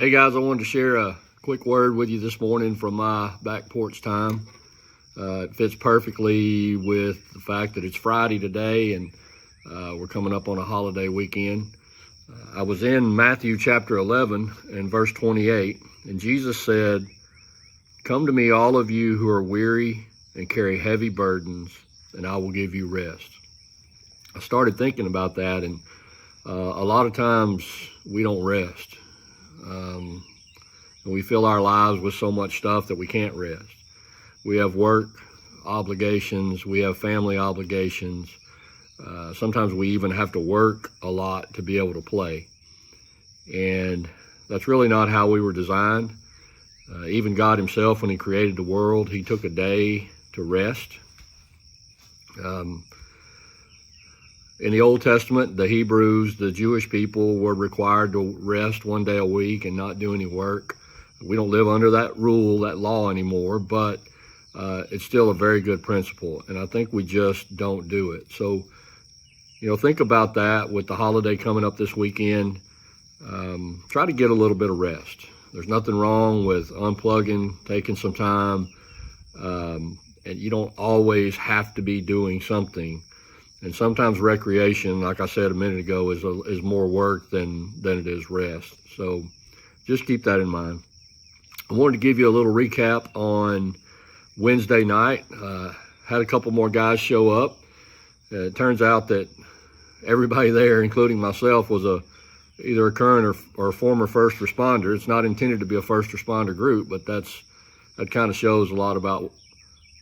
Hey guys, I wanted to share a quick word with you this morning from my back porch time. It fits perfectly with the fact that it's Friday today and we're coming up on a holiday weekend. I was in Matthew chapter 11 and verse 28, and Jesus said, "Come to me, all of you who are weary and carry heavy burdens, and I will give you rest." I started thinking about that, and a lot of times we don't rest. We fill our lives with so much stuff that we can't rest. We have work obligations, we have family obligations. Sometimes we even have to work a lot to be able to play. And that's really not how we were designed. Even God himself, when he created the world, he took a day to rest. In the Old Testament, the Hebrews, the Jewish people, were required to rest one day a week and not do any work. We don't live under that rule, that law anymore, but it's still a very good principle, and I think we just don't do it. So, think about that with the holiday coming up this weekend. Try to get a little bit of rest. There's nothing wrong with unplugging, taking some time, and you don't always have to be doing something. And sometimes recreation, like I said a minute ago, is more work than it is rest. So just keep that in mind. I wanted to give you a little recap on Wednesday night. Had a couple more guys show up. It turns out that everybody there, including myself, was either a current or a former first responder. It's not intended to be a first responder group, but that kind of shows a lot about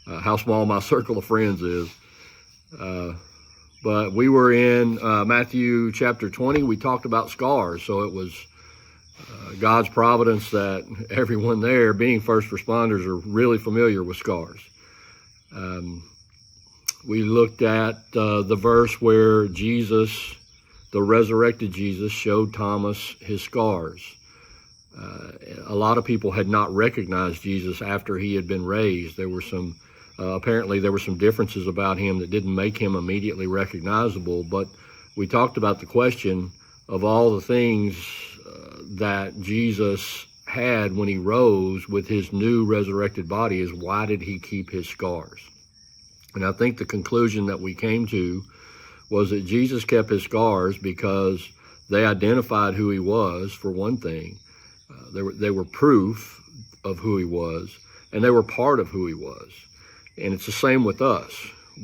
how small my circle of friends is. But we were in Matthew chapter 20. We talked about scars, so it was God's providence that everyone there, being first responders, are really familiar with scars. We looked at the verse where Jesus, the resurrected Jesus, showed Thomas his scars. A lot of people had not recognized Jesus after he had been raised. There were apparently there were some differences about him that didn't make him immediately recognizable, but we talked about the question of all the things that Jesus had when he rose with his new resurrected body is, why did he keep his scars? And I think the conclusion that we came to was that Jesus kept his scars because they identified who he was, for one thing. They were proof of who he was, and they were part of who he was. And it's the same with us.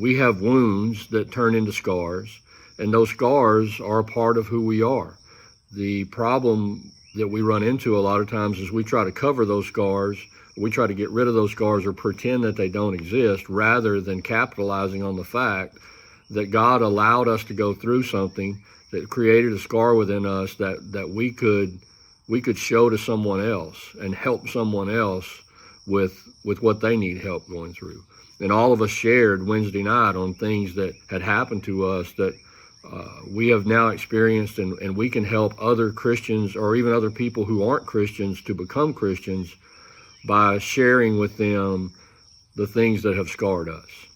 We have wounds that turn into scars, and those scars are a part of who we are. The problem that we run into a lot of times is we try to cover those scars, we try to get rid of those scars or pretend that they don't exist, rather than capitalizing on the fact that God allowed us to go through something that created a scar within us that we could show to someone else and help someone else with what they need help going through. And all of us shared Wednesday night on things that had happened to us that we have now experienced, and we can help other Christians or even other people who aren't Christians to become Christians by sharing with them the things that have scarred us.